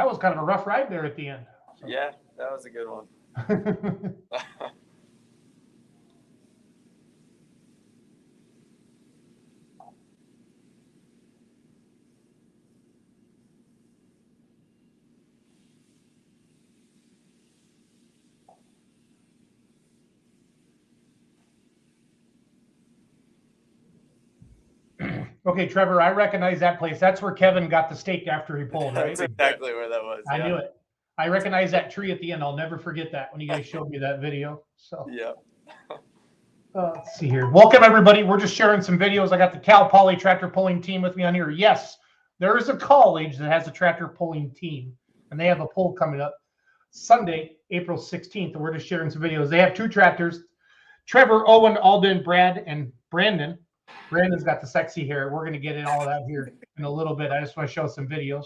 That was kind of a rough ride there at the end. So. Yeah, that was a good one. Okay, Trevor, I recognize that place. That's where Kevin got the steak after he pulled, right? That's exactly where that was. I knew it. I recognize that tree at the end. I'll never forget that when you guys showed me that video. So yeah. Let's see here. Welcome, everybody. We're just sharing some videos. I got the Cal Poly tractor pulling team with me on here. Yes, there is a college that has a tractor pulling team, and they have a pull coming up Sunday, April 16th. And we're just sharing some videos. They have 2 tractors, Trevor, Owen, Alden, Brad, and Brandon. Brandon's got the sexy hair. We're going to get in all of that here in a little bit. I just want to show some videos.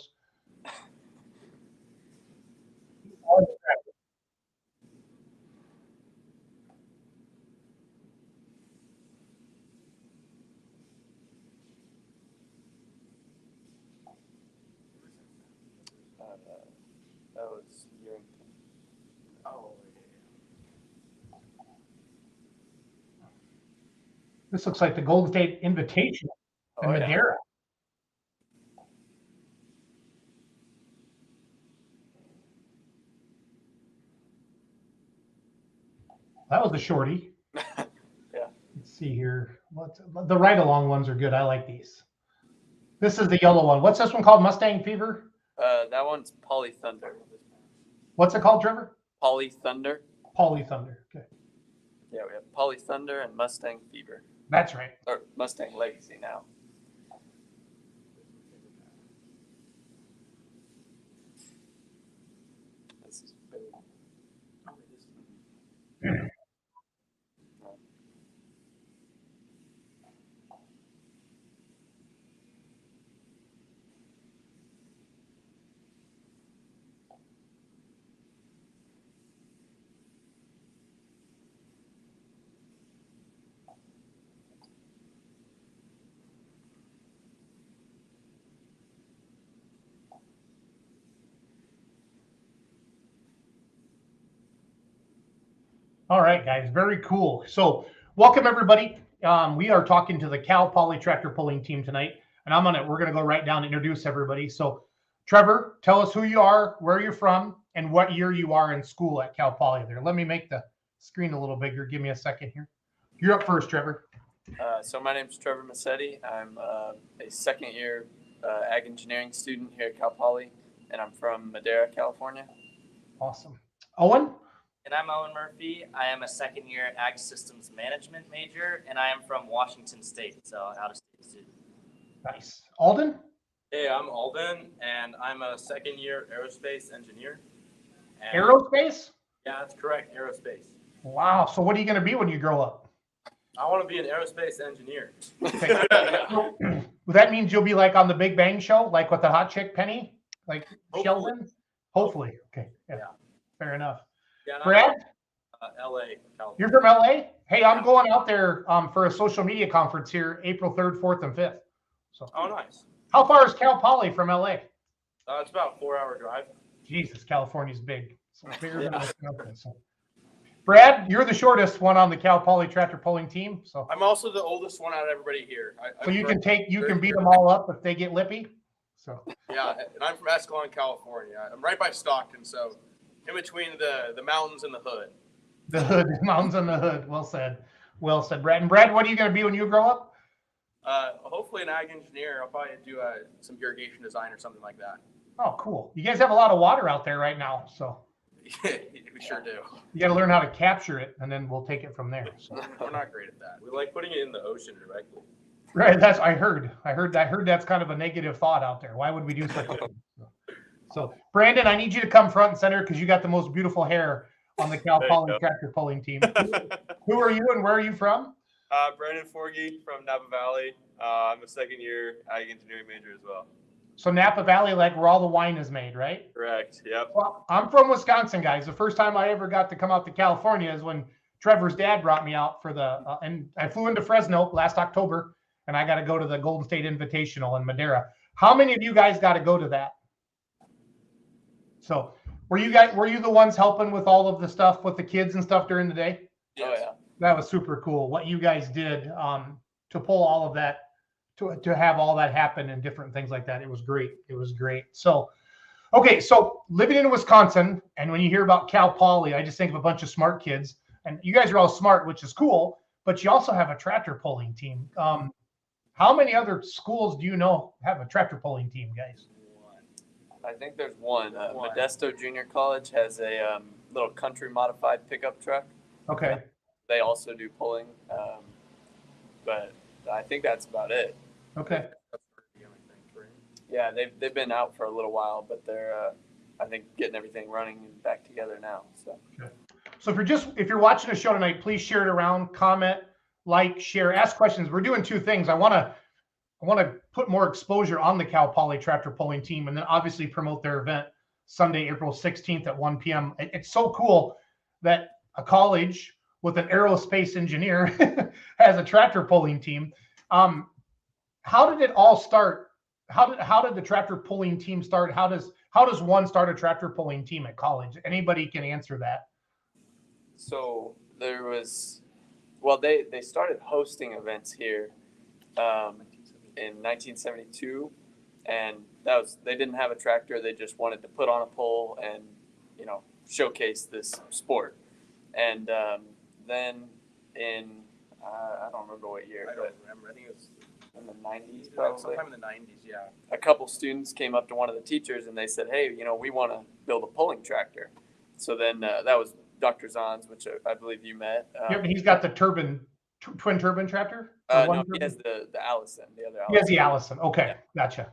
That was your. Oh. This looks like the Golden State Invitational in Madera. That was a shorty. Yeah. Let's see here. The ride-along ones are good. I like these. This is the yellow one. What's this one called? Mustang Fever? That one's Poly Thunder. What's it called, Trevor? Poly Thunder. Poly Thunder. Okay. Yeah, we have Poly Thunder and Mustang Fever. That's right. Or Mustang Legacy now. This is big. All right, guys, very cool. So welcome, everybody. We are talking to the Cal Poly tractor pulling team tonight, and we're going to go right down and introduce everybody. So Trevor, tell us who you are, where you're from, and what year you are in school at Cal Poly there. Let me make the screen a little bigger. Give me a second here. You're up first, Trevor. So my name's Trevor Massetti. I'm a second-year ag engineering student here at Cal Poly, and I'm from Madera, California. Awesome. Owen? And I'm Owen Murphy. I am a second-year Ag Systems Management major, and I am from Washington State, so out-of-state student. Nice. Alden? Hey, I'm Alden, and I'm a second-year aerospace engineer. And aerospace? Yeah, that's correct, aerospace. Wow. So what are you going to be when you grow up? I want to be an aerospace engineer. Okay. That means you'll be like on the Big Bang Show, like with the hot chick Penny, like Hopefully. Sheldon? Hopefully. Okay. Yeah. Fair enough. Yeah, Brad? LA, California. You're from LA? Hey, I'm going out there for a social media conference here, April 3rd, 4th, and 5th. So. Oh, nice. How far is Cal Poly from LA? It's about a 4-hour drive. Jesus, California's big. So bigger than so. Brad, you're the shortest one on the Cal Poly tractor pulling team. So I'm also the oldest one out of everybody here. So you can beat them all up if they get lippy. So yeah, and I'm from Escalon, California. I'm right by Stockton, so in between the mountains and the hood. The hood, mountains and the hood. Well said. Well said, Brad. And Brad, what are you going to be when you grow up? Hopefully an ag engineer. I'll probably do some irrigation design or something like that. Oh, cool. You guys have a lot of water out there right now, so. We sure do. You got to learn how to capture it, and then we'll take it from there. So. We're not great at that. We like putting it in the ocean directly. Right. I heard that's kind of a negative thought out there. Why would we do such a thing? So, Brandon, I need you to come front and center because you got the most beautiful hair on the Cal Poly tractor pulling team. Who are you and where are you from? Brandon Forgy from Napa Valley. I'm a second-year ag engineering major as well. So Napa Valley, like where all the wine is made, right? Correct. Yep. Well, I'm from Wisconsin, guys. The first time I ever got to come out to California is when Trevor's dad brought me out for and I flew into Fresno last October, and I got to go to the Golden State Invitational in Madera. How many of you guys got to go to that? So were you the ones helping with all of the stuff with the kids and stuff during the day? Oh yeah. That was super cool. What you guys did to pull all of that, to have all that happen and different things like that. It was great. It was great. So, okay. So living in Wisconsin, and when you hear about Cal Poly, I just think of a bunch of smart kids, and you guys are all smart, which is cool, but you also have a tractor pulling team. How many other schools do you know have a tractor pulling team, guys? I think there's one. Modesto Junior College has a little country modified pickup truck. Okay. They also do pulling, but I think that's about it. Okay. Yeah, they've been out for a little while, but they're I think getting everything running and back together now. So if you're watching the show tonight, please share it around, comment, like, share, ask questions. We're doing two things. I want to put more exposure on the Cal Poly tractor pulling team, and then obviously promote their event Sunday, April 16th at 1 p.m. It's so cool that a college with an aerospace engineer has a tractor pulling team. How did it all start? How did the tractor pulling team start? How does one start a tractor pulling team at college? Anybody can answer that. So there was, they started hosting events here in 1972, and they didn't have a tractor. They just wanted to put on a pole and showcase this sport. And then in I don't remember what year. I don't remember. I think it was in the 90s, probably. sometime in the 90s. Yeah. A couple students came up to one of the teachers and they said, "Hey, we want to build a pulling tractor." So then that was Dr. Zons, which I believe you met. Yep, he's got the twin turbine tractor. No, he has the Allison, the other Allison. He has the Allison. Okay, gotcha.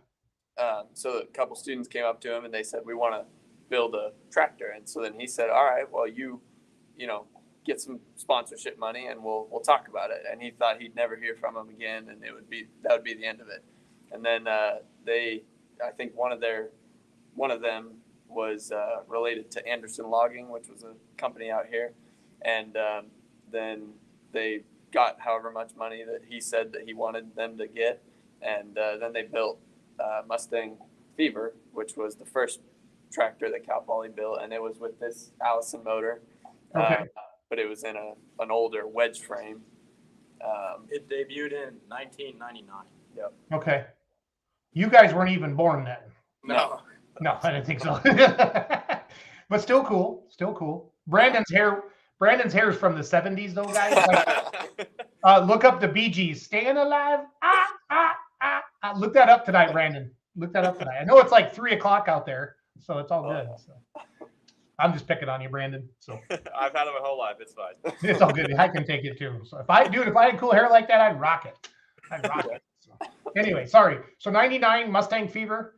So a couple students came up to him and they said, "We want to build a tractor." And so then he said, "All right, well, you get some sponsorship money and we'll talk about it." And he thought he'd never hear from him again, and that would be the end of it. And then I think one of them was related to Anderson Logging, which was a company out here, and then they got however much money that he said that he wanted them to get, and then they built Mustang Fever, which was the first tractor that Cal Poly built, and it was with this Allison motor. Okay. But it was in an older wedge frame. It debuted in 1999. Okay. You guys weren't even born then. No. No, I didn't think so. But still cool. Still cool. Brandon's hair is from the 70s though, guys. Like, look up the Bee Gees. Staying alive. Look that up tonight, Brandon. Look that up tonight. I know it's like 3:00 out there, so it's all good. So. I'm just picking on you, Brandon. So I've had it my whole life. It's fine. it's all good. I can take it too. So if I had cool hair like that, I'd rock it. So, anyway, sorry. So 99 Mustang Fever.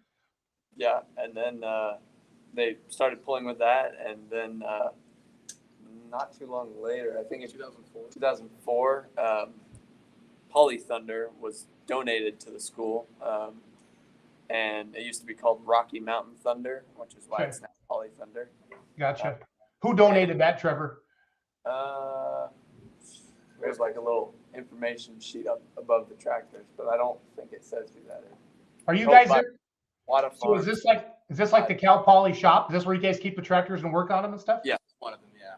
Yeah, and then they started pulling with that, and then not too long later, I think in 2004, Poly Thunder was donated to the school, and it used to be called Rocky Mountain Thunder, which is why it's now Poly Thunder. Gotcha. Who donated that, Trevor? There's like a little information sheet up above the tractors, but I don't think it says who that is. Are you guys there? A lot of So is this like the Cal Poly shop? Is this where you guys keep the tractors and work on them and stuff? Yeah. One of them, yeah.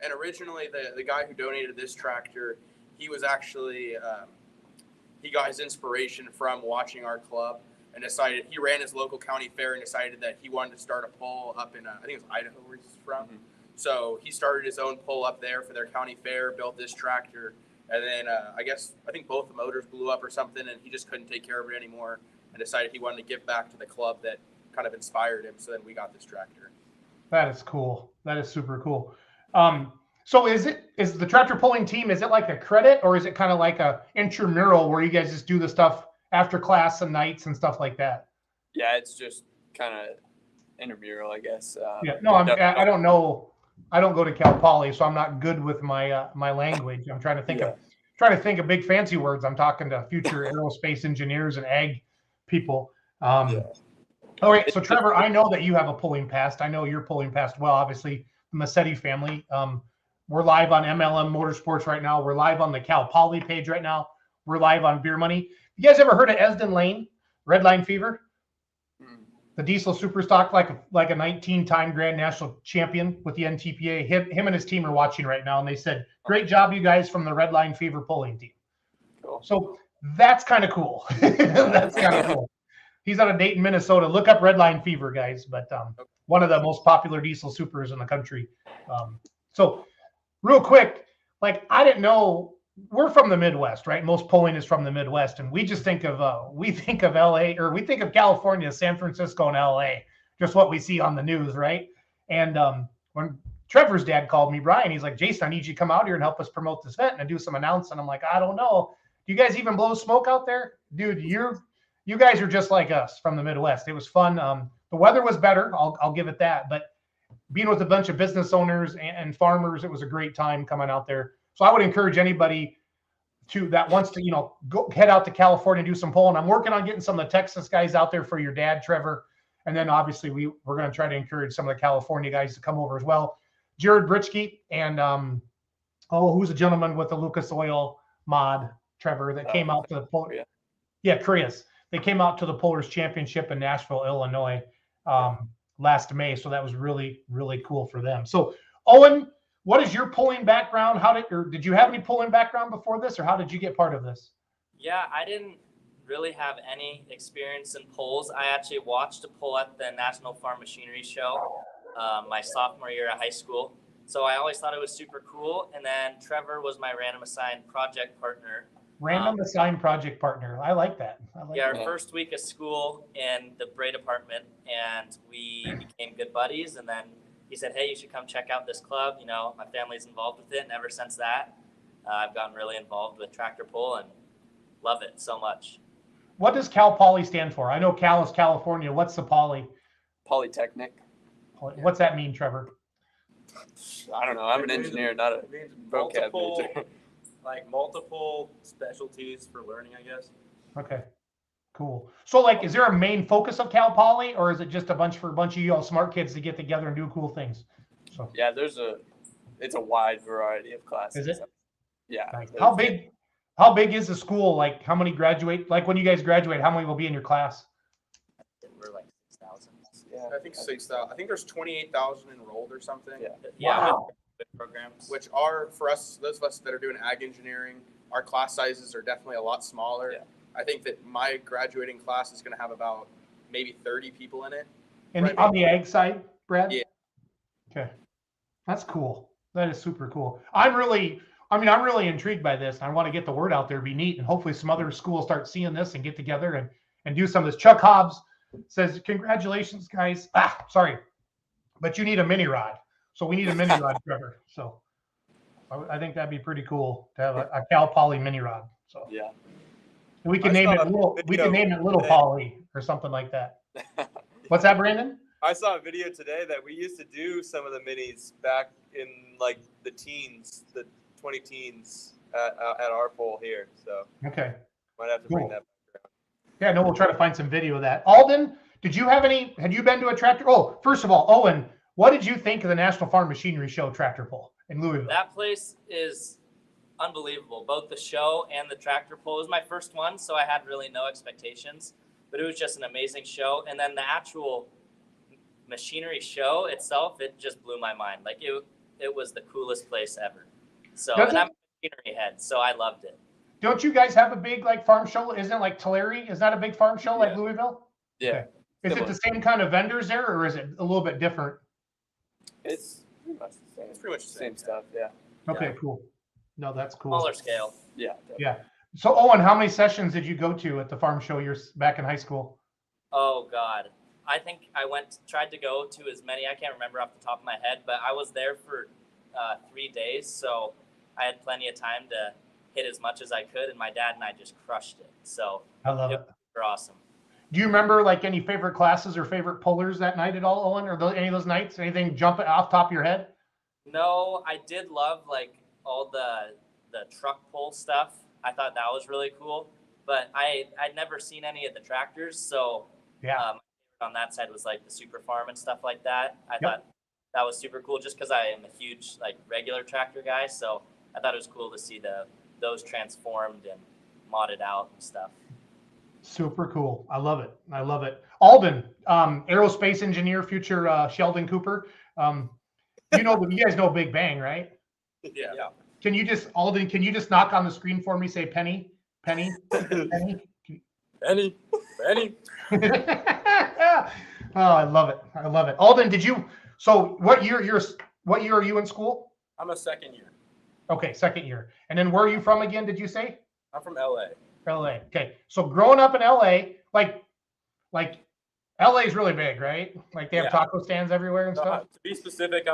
And originally, the guy who donated this tractor, he was actually he got his inspiration from watching our club, and decided he ran his local county fair and decided that he wanted to start a pull up in I think it was Idaho where he's from. Mm-hmm. So he started his own pull up there for their county fair, built this tractor, and then I think both the motors blew up or something, and he just couldn't take care of it anymore, and decided he wanted to give back to the club that kind of inspired him. So then we got this tractor. That is cool. That is super cool. So is the tractor pulling team, is it like a credit, or is it kind of like a intramural where you guys just do the stuff after class and nights and stuff like that? Yeah, it's just kind of intramural, I guess. Yeah, no, I don't know. I don't go to Cal Poly, so I'm not good with my my language. I'm trying to think of big fancy words. I'm talking to future aerospace engineers and ag people. All right, so Trevor, I know that you have a pulling past. I know you're pulling past well, obviously, the Massetti family. We're live on MLM Motorsports right now. We're live on the Cal Poly page right now. We're live on Beer Money. You guys ever heard of Esden Lane, Red Line Fever? the diesel super stock, like a 19-time grand national champion with the NTPA. Him and his team are watching right now, and they said, "Great job, you guys from the Redline Fever pulling team." Cool. So that's kind of cool. That's kind of cool. He's out of Dayton, Minnesota. Look up Redline Fever, guys. But one of the most popular diesel supers in the country. So real quick, like I didn't know. We're from the Midwest, right? Most polling is from the Midwest, and we just think of LA, or we think of California, San Francisco, and LA, just what we see on the news, right? And when Trevor's dad called me, Brian, he's like, "Jason, I need you to come out here and help us promote this event and do some announcing." I'm like, "I don't know. Do you guys even blow smoke out there, dude? You guys are just like us from the Midwest." It was fun. The weather was better. I'll give it that. But being with a bunch of business owners and farmers, it was a great time coming out there. So I would encourage anybody that wants to, go head out to California and do some polling. I'm working on getting some of the Texas guys out there for your dad, Trevor. And then obviously we're going to try to encourage some of the California guys to come over as well. Jared Britschke and who's a gentleman with the Lucas Oil mod, Trevor, that came out to the poll. Yeah, Chris. They came out to the Pullers Championship in Nashville, Illinois last May. So that was really, really cool for them. So Owen, what is your polling background? Did you have any polling background before this, or how did you get part of this? Yeah, I didn't really have any experience in polls. I actually watched a poll at the National Farm Machinery Show my sophomore year at high school. So I always thought it was super cool. And then Trevor was my random assigned project partner. Random assigned project partner. I like that. Our first week of school in the Bray department, and we became good buddies. And then he said, "Hey, you should come check out this club. My family's involved with it." And ever since that, I've gotten really involved with tractor pull and love it so much. What does Cal Poly stand for? I know Cal is California. What's the Poly? Polytechnic. What's that mean, Trevor? I don't know. I'm an engineer, not a vocab major. Like multiple specialties for learning, I guess. Okay, cool. So, is there a main focus of Cal Poly, or is it just a bunch of you all smart kids to get together and do cool things? So yeah, it's a wide variety of classes. Is it? Yeah. Nice. How big is the school? Like, how many graduate? Like, when you guys graduate, how many will be in your class? We're like 6,000. Yeah. I think 6,000. I think there's 28,000 enrolled or something. Yeah. Wow. Programs. Which are, for us, those of us that are doing ag engineering, our class sizes are definitely a lot smaller. Yeah. I think that my graduating class is going to have about maybe 30 people in it. And on the ag side, Brad? Yeah. Okay. That's cool. That is super cool. I'm really intrigued by this. I want to get the word out there, be neat, and hopefully some other schools start seeing this and get together and do some of this. Chuck Hobbs says, "Congratulations, guys." Sorry. But you need a mini rod. So we need a mini rod, Trevor. So I think that'd be pretty cool to have a Cal Poly mini rod. So Yeah. we can name it Little Poly or something like that. What's that, Brandon? I saw a video today that we used to do some of the minis back in like the 20 teens at our poll here. So Okay. might have to bring that back around. Yeah, no, we'll try to find some video of that. Alden, had you been to a tractor? Oh, first of all, Owen, what did you think of the National Farm Machinery Show tractor pull in Louisville? That place is unbelievable. Both the show and the tractor pull. It was my first one, so I had really no expectations, but it was just an amazing show. And then the actual machinery show itself, it just blew my mind. Like it was the coolest place ever. So, and I'm a machinery head, so I loved it. Don't you guys have a big farm show? Isn't it like Tulare? Is that a big farm show like Louisville? Yeah. Okay. Is it the same kind of vendors there, or is it a little bit different? It's pretty much the same. It's pretty much the same stuff. Yeah. Okay, cool. No, that's cool. Smaller scale. Yeah. Definitely. Yeah. So, Owen, how many sessions did you go to at the farm show back in high school? Oh God. I think I tried to go to as many. I can't remember off the top of my head, but I was there for 3 days. So I had plenty of time to hit as much as I could. And my dad and I just crushed it. So I love it. They're awesome. Do you remember any favorite classes or favorite pullers that night at all, Owen, or any of those nights? Anything jumping off top of your head? No, I did love all the truck pull stuff. I thought that was really cool, but I'd never seen any of the tractors. So yeah, on that side was the super farm and stuff like that. I thought that was super cool just because I am a huge regular tractor guy. So I thought it was cool to see those transformed and modded out and stuff. Super cool. I love it. I love it. Alden, aerospace engineer, future Sheldon Cooper. You guys know Big Bang, right? Yeah. Can you just, Alden, can you just knock on the screen for me? Say Penny, Penny, Penny. Penny. Oh, I love it. I love it. Alden, so what year are you in school? I'm a second year. Okay, second year. And then where are you from again, did you say? I'm from LA. LA. Okay. So growing up in LA, like LA is really big, right? Like they have Yeah. taco stands everywhere and stuff. To be specific, they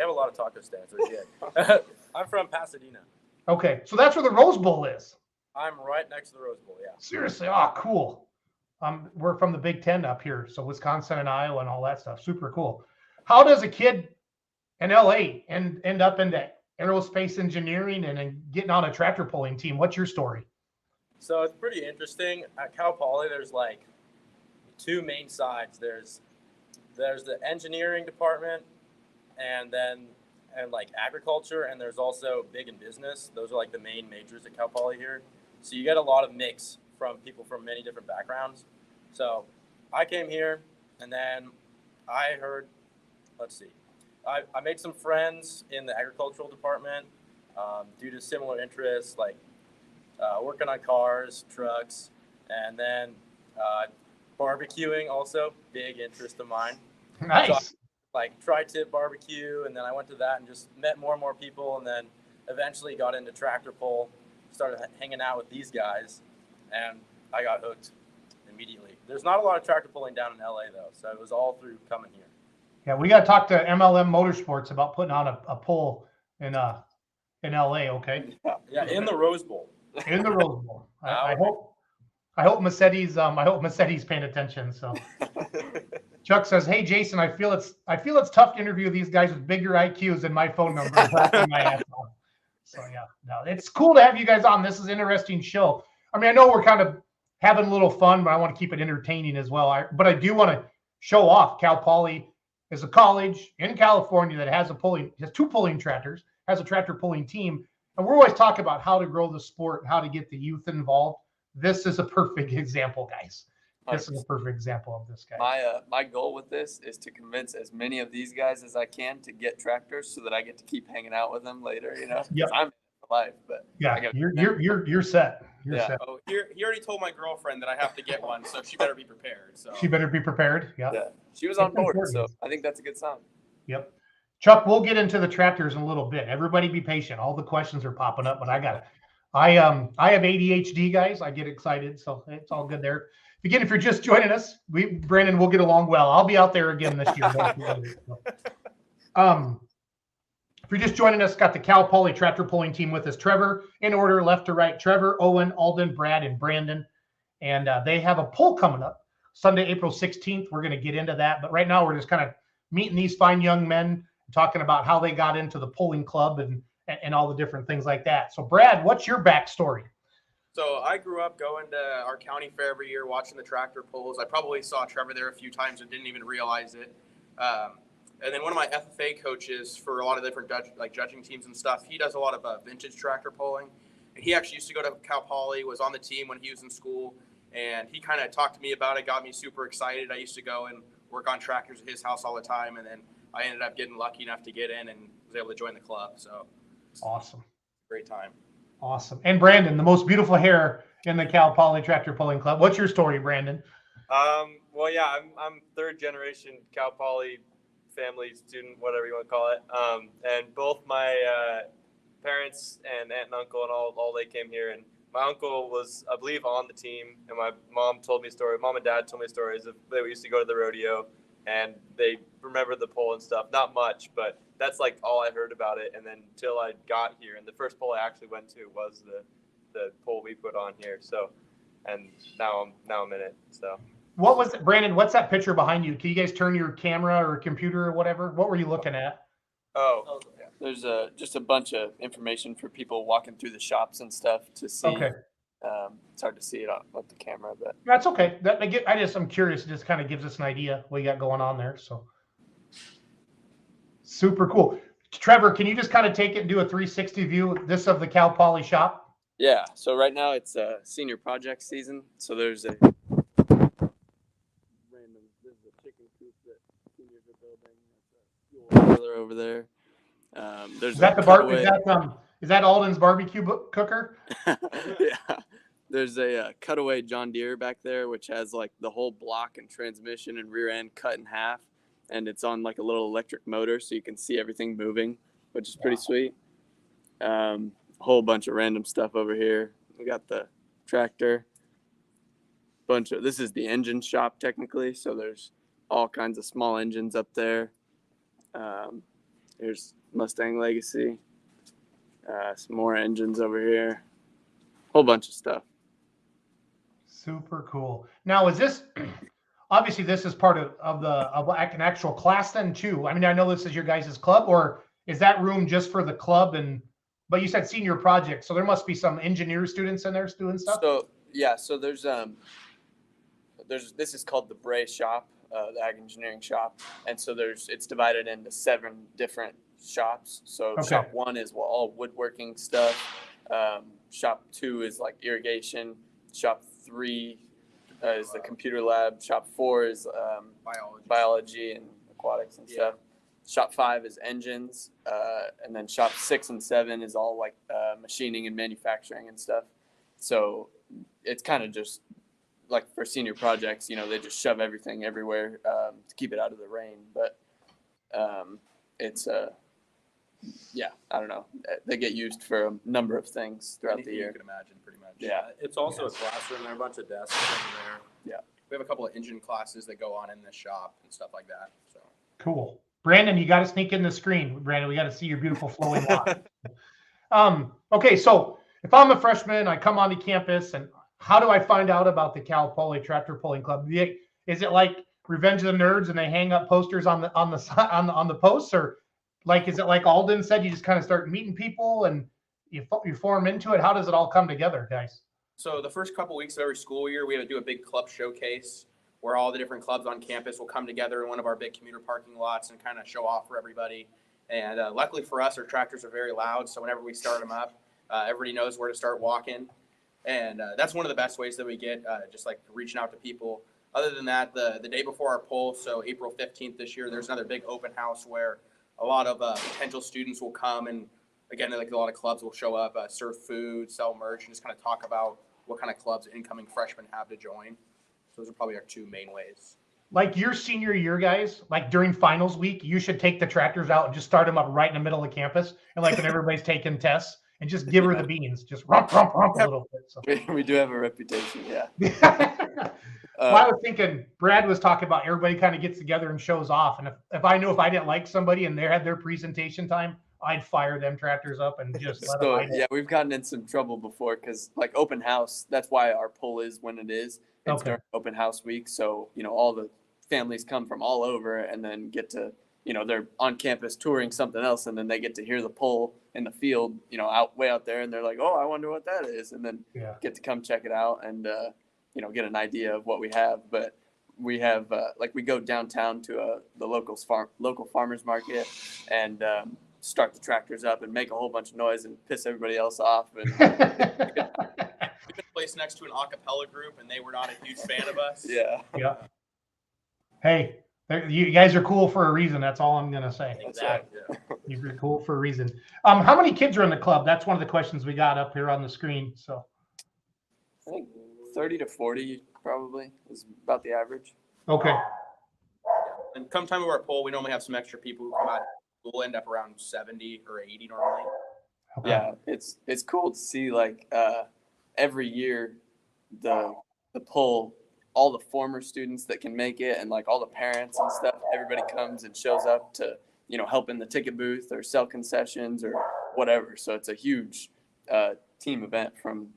have a lot of taco stands. Yeah. I'm from Pasadena. Okay. So that's where the Rose Bowl is. I'm right next to the Rose Bowl. Yeah. Seriously. Oh, cool. We're from the Big Ten up here. So Wisconsin and Iowa and all that stuff. Super cool. How does a kid in LA end up into aerospace engineering and then getting on a tractor pulling team? What's your story? So it's pretty interesting. At Cal Poly, there's like two main sides. There's the engineering department and like agriculture, and there's also big in business. Those are like the main majors at Cal Poly here. So you get a lot of mix from people from many different backgrounds. So I came here and then I heard, I made some friends in the agricultural department due to similar interests, like working on cars, trucks, and then barbecuing also, big interest of mine. Nice. So, like tri-tip barbecue, and then I went to that and just met more and more people, and then eventually got into tractor pull, started hanging out with these guys, and I got hooked immediately. There's not a lot of tractor pulling down in LA though, so it was all through coming here. Yeah, we got to talk to MLM Motorsports about putting on a pull in LA. Okay. Yeah, in the Rose Bowl. In the Rose Bowl. I hope Mercedes paying attention. So Chuck says, "Hey Jason, I feel it's tough to interview these guys with bigger IQs than my phone number." So yeah, no, it's cool to have you guys on. This is an interesting show. I mean, I know we're kind of having a little fun, but I want to keep it entertaining as well. But I do want to show off Cal Poly is a college in California that has two pulling tractors, has a tractor pulling team. And we're always talking about how to grow the sport, how to get the youth involved. This is a perfect example, guys. This is a perfect example of this guy. My goal with this is to convince as many of these guys as I can to get tractors so that I get to keep hanging out with them later. Yep. I'm in life, but yeah, you're set. You're set. Oh, he already told my girlfriend that I have to get one, so she better be prepared. So She better be prepared. Yeah. She was on board, so I think that's a good sign. Yep. Chuck, we'll get into the tractors in a little bit. Everybody be patient. All the questions are popping up, but I have ADHD, guys. I get excited, so it's all good there. Again, if you're just joining us, Brandon, we'll get along well. I'll be out there again this year. If you're just joining us, got the Cal Poly tractor pulling team with us. Trevor, in order, left to right. Trevor, Owen, Alden, Brad, and Brandon. And they have a pull coming up Sunday, April 16th. We're going to get into that. But right now, we're just kind of meeting these fine young men, talking about how they got into the pulling club and all the different things like that. So, Brad, what's your backstory? So I grew up going to our county fair every year, watching the tractor pulls. I probably saw Trevor there a few times and didn't even realize it. And then one of my FFA coaches for a lot of different judging teams and stuff, he does a lot of vintage tractor pulling. And he actually used to go to Cal Poly, was on the team when he was in school, and he kind of talked to me about it, got me super excited. I used to go and work on tractors at his house all the time, and then I ended up getting lucky enough to get in and was able to join the club. So Awesome. great time. Awesome. And Brandon, the most beautiful hair in the Cal Poly Tractor Pulling Club. What's your story, Brandon? Well, yeah, I'm third generation Cal Poly family student, whatever you want to call it. And both my parents and aunt and uncle and all they came here. And my uncle was, I believe, on the team. And my mom and dad told me stories of they used to go to the rodeo and they remember the pole and stuff. Not much, but that's like all I heard about it. And then until I got here, and the first pole I actually went to was the pole we put on here. So, and now I'm in it. So. What was it, Brandon? What's that picture behind you? Can you guys turn your camera or computer or whatever? What were you looking at? Oh, yeah. There's just a bunch of information for people walking through the shops and stuff to see. Okay. It's hard to see it with the camera, but That's okay. I'm curious. It just kind of gives us an idea what you got going on there. So super cool. Trevor, can you just kind of take it and do a 360 view of the Cal Poly shop? yeah. So right now it's senior project season. So there's cooler over there. There's Is that a the bar? cutaway. Is that Alden's barbecue cooker? Yeah. There's a cutaway John Deere back there, which has like the whole block and transmission and rear end cut in half, and it's on like a little electric motor, so you can see everything moving, which is pretty sweet. A whole bunch of random stuff over here. We got the tractor. This is the engine shop technically, so there's all kinds of small engines up there. Here's Mustang Legacy. Some more engines over here. Whole bunch of stuff. Super cool. Now, is this obviously this is part of an actual class then too? I mean, I know this is your guys' club, or is that room just for the club? But you said senior project, so there must be some engineer students in there doing stuff. So yeah, so there's this is called the Bray shop, the ag engineering shop, and so it's divided into 7 different shops. So Okay. shop 1 is all woodworking stuff. Shop 2 is like irrigation. Shop 3 is the computer lab. Shop 4 is biology and aquatics and stuff. Shop 5 is engines, and then shop 6 and 7 is all like machining and manufacturing and stuff. So it's kind of just like for senior projects, they just shove everything everywhere to keep it out of the rain. But it's I don't know. They get used for a number of things throughout Anything the year. you can imagine, pretty much. Yeah. It's also a classroom. There are a bunch of desks in there. We have a couple of engine classes that go on in this shop and stuff like that. So Cool. Brandon, you got to sneak in the screen. Brandon, we got to see your beautiful flowing locks. Okay, so if I'm a freshman, I come onto campus, and how do I find out about the Cal Poly Tractor Pulling Club? Is it like Revenge of the Nerds, and they hang up posters on the posts, or like is it like Alden said, you just kind of start meeting people and you form into it? How does it all come together, guys? So the first couple weeks of every school year, we have to do a big club showcase where all the different clubs on campus will come together in one of our big commuter parking lots and kind of show off for everybody. And luckily for us, our tractors are very loud, so whenever we start them up, everybody knows where to start walking. And that's one of the best ways that we get, just like reaching out to people. Other than that, the day before our pull, so April 15th this year, there's another big open house where a lot of potential students will come, and again, like a lot of clubs will show up, serve food, sell merch, and just kind of talk about what kind of clubs incoming freshmen have to join. So those are probably our 2 main ways. Like your senior year, guys, like during finals week, you should take the tractors out and just start them up right in the middle of campus. And like when everybody's taking tests, and just give her the beans, just rump a little bit. So. We do have a reputation, yeah. Well, I was thinking Brad was talking about everybody kind of gets together and shows off. And if I knew if I didn't like somebody and they had their presentation time, I'd fire them tractors up and just let them. Yeah, we've gotten in some trouble before because like open house, that's why our pull is when it is. It's Okay. during open house week. So, all the families come from all over and then get to, they're on campus touring something else, and then they get to hear the pull in the field, way out there, and they're like, oh, I wonder what that is. And then get to come check it out and, get an idea of what we have. But we have, we go downtown to the local farmers market and start the tractors up and make a whole bunch of noise and piss everybody else off. And We've been placed next to an a cappella group, and they were not a huge fan of us. yeah. Yeah. Hey, you guys are cool for a reason. That's all I'm gonna say. Exactly. You're cool for a reason. How many kids are in the club? That's one of the questions we got up here on the screen. So I think 30 to 40 probably is about the average. okay. And come time of our poll, we normally have some extra people who come out. We'll end up around 70 or 80 normally. Okay. Yeah, it's cool to see like every year the pull, all the former students that can make it, and like all the parents and stuff, everybody comes and shows up to help in the ticket booth or sell concessions or whatever. So it's a huge team event from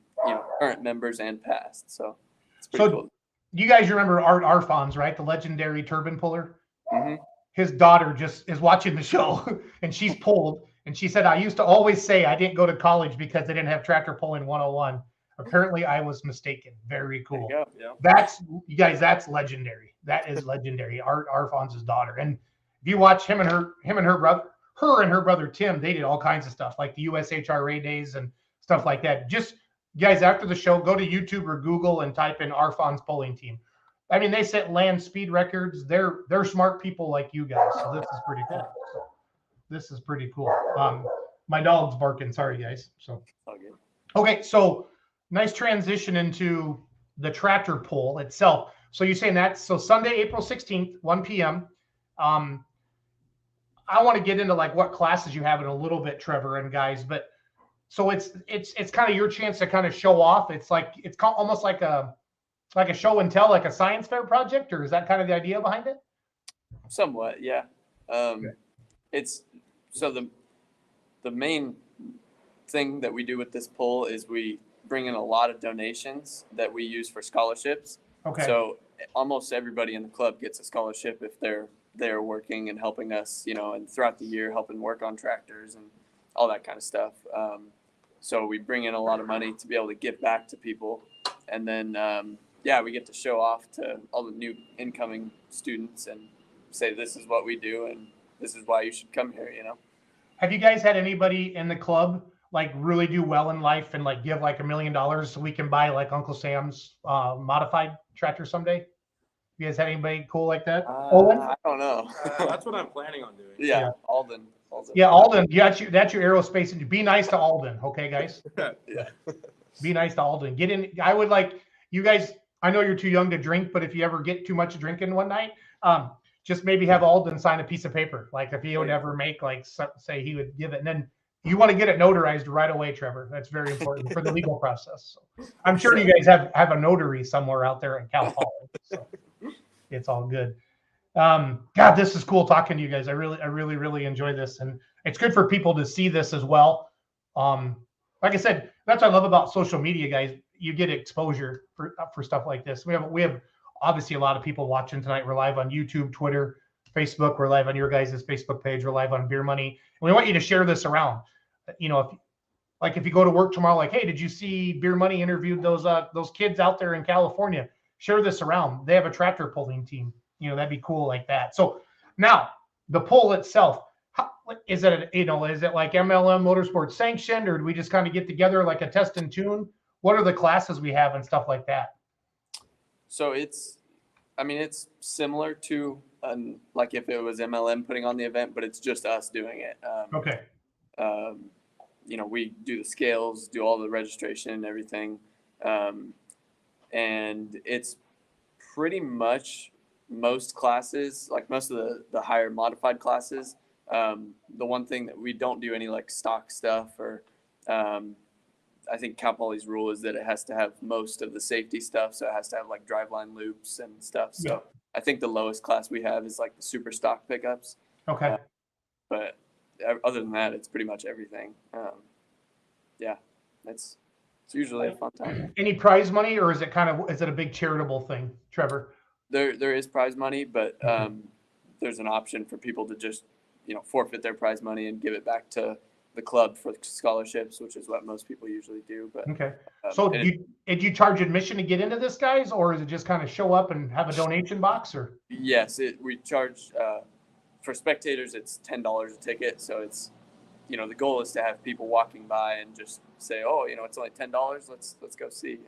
current members and past. So it's pretty cool. You guys remember Art Arfons, right? The legendary turban puller. Mm-hmm. His daughter just is watching the show and she's pulled, and she said, I used to always say I didn't go to college because they didn't have tractor pulling 101. Apparently I was mistaken. Very cool. There you go. That's you guys, that's legendary. That is legendary. Art Arfons' daughter. And if you watch her and her brother Tim, they did all kinds of stuff like the USHRA days and stuff like that. Just guys, after the show, go to YouTube or Google and type in Arfons Pulling Team. I mean, they set land speed records. They're smart people like you guys. So this is pretty cool. So, This is pretty cool. My dog's barking. Sorry, guys. So All good. okay, so nice transition into the tractor pull itself. So you're saying that so Sunday, April 16th, 1 p.m. I want to get into like what classes you have in a little bit, Trevor and guys, but so it's kind of your chance to kind of show off. It's like almost like a show and tell, like a science fair project, or is that kind of the idea behind it? Somewhat, yeah. It's so the main thing that we do with this poll is we bring in a lot of donations that we use for scholarships. Okay. So almost everybody in the club gets a scholarship if they're working and helping us, and throughout the year helping work on tractors and all that kind of stuff. So we bring in a lot of money to be able to give back to people, and then we get to show off to all the new incoming students and say this is what we do and this is why you should come here. Have you guys had anybody in the club like really do well in life and like give like $1 million so we can buy like Uncle Sam's modified tractor someday? You guys had anybody cool like that? Owen? I don't know. That's what I'm planning on doing. Yeah, Alden. Yeah, Alden. That's your aerospace. And be nice to Alden, okay, guys? Yeah. Be nice to Alden. Get in. I would like you guys. I know you're too young to drink, but if you ever get too much drinking one night, just maybe have Alden sign a piece of paper. Like if he would ever make say he would give it, and then you want to get it notarized right away, Trevor. That's very important for the legal process. So I'm sure you guys have a notary somewhere out there in Cal Poly. So it's all good. God, this is cool talking to you guys. I really enjoy this, and it's good for people to see this as well. Like I said, that's what I love about social media, guys. You get exposure for stuff like this. We have obviously a lot of people watching tonight. We're live on YouTube, Twitter, Facebook. We're live on your guys' Facebook page. We're live on Beer Money. And we want you to share this around. If you go to work tomorrow, like, hey, did you see Beer Money interviewed those kids out there in California? Share this around. They have a tractor pulling team. That'd be cool like that. So now the pull itself, is it like MLM Motorsports sanctioned, or do we just kind of get together like a test and tune? What are the classes we have and stuff like that? So it's similar to like if it was MLM putting on the event, but it's just us doing it. Okay. We do the scales, do all the registration and everything. And it's pretty much most classes, like most of the higher modified classes. The one thing that we don't do any like stock stuff or I think Cal Poly's rule is that it has to have most of the safety stuff. So it has to have like driveline loops and stuff. So yeah. I think the lowest class we have is like the super stock pickups. Okay. But other than that, it's pretty much everything. It's usually a fun time. Any prize money, or is it a big charitable thing, Trevor? There is prize money, but there's an option for people to just, forfeit their prize money and give it back to the club for scholarships, which is what most people usually do. But okay. So did you charge admission to get into this, guys, or is it just kind of show up and have a donation box? Or yes, we charge for spectators. It's $10 a ticket, so it's the goal is to have people walking by and just say, oh, it's only $10. Let's go see.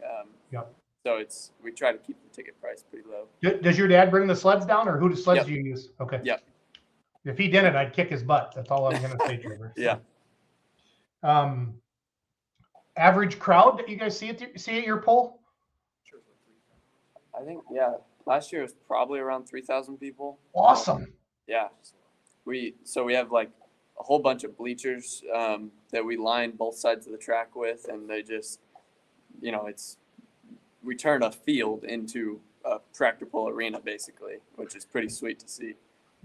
Yep. So we try to keep the ticket price pretty low. Does your dad bring the sleds down, or who sleds do you use? Okay. Yep. If he didn't, I'd kick his butt. That's all I'm going to say, Trevor. Yeah. Average crowd that you guys see at your poll? I think last year was probably around 3,000 people. Awesome. Yeah. We have like a whole bunch of bleachers that we line both sides of the track with, and they just we turn a field into a tractor pull arena basically, which is pretty sweet to see.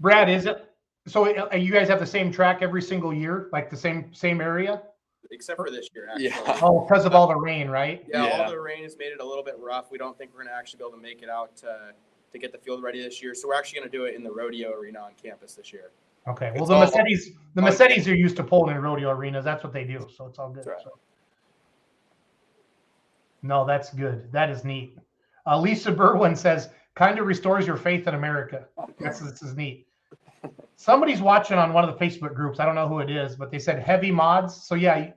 Brad, is it? So you guys have the same track every single year, like the same area? Except for this year, actually. Yeah. Oh, because of all the rain, right? Yeah, all the rain has made it a little bit rough. We don't think we're going to actually be able to make it out to get the field ready this year. So we're actually going to do it in the rodeo arena on campus this year. Okay. Well, the Mercedes are used to pulling in rodeo arenas. That's what they do. So it's all good. Right. So. No, that's good. That is neat. Lisa Berwin says, kind of restores your faith in America. This is neat. Somebody's watching on one of the Facebook groups. I don't know who it is, but they said heavy mods. So yeah,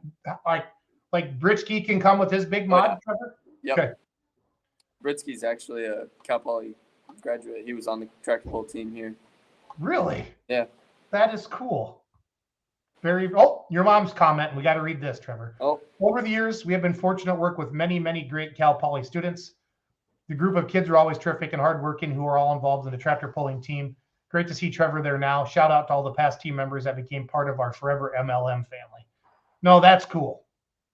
like Britsky can come with his big mod, Trevor? Yep. Okay. Britsky's actually a Cal Poly graduate. He was on the tractor pull team here. Really? Yeah. That is cool. Your mom's comment. We got to read this, Trevor. Oh, Over the years, we have been fortunate to work with many, many great Cal Poly students. The group of kids are always terrific and hardworking who are all involved in the tractor pulling team. Great to see Trevor there now. Shout out to all the past team members that became part of our forever MLM family. No, that's cool.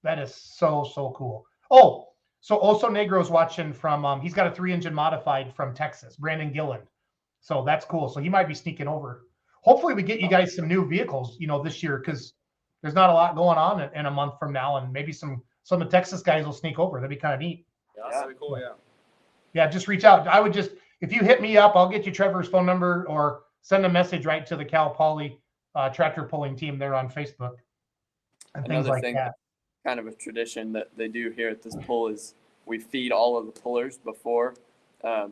That is so, so cool. Oh, so Oso Negro's watching from, he's got a 3-engine modified from Texas, Brandon Gilland. So that's cool. So he might be sneaking over. Hopefully we get you guys some new vehicles, this year, because there's not a lot going on in a month from now, and maybe some of the Texas guys will sneak over. That'd be kind of neat. Yeah, that's really cool. Yeah. Yeah, just reach out. I would just, if you hit me up, I'll get you Trevor's phone number or send a message right to the Cal Poly tractor pulling team there on Facebook and things another like thing, that. kind of a tradition that they do here at this pull is we feed all of the pullers before.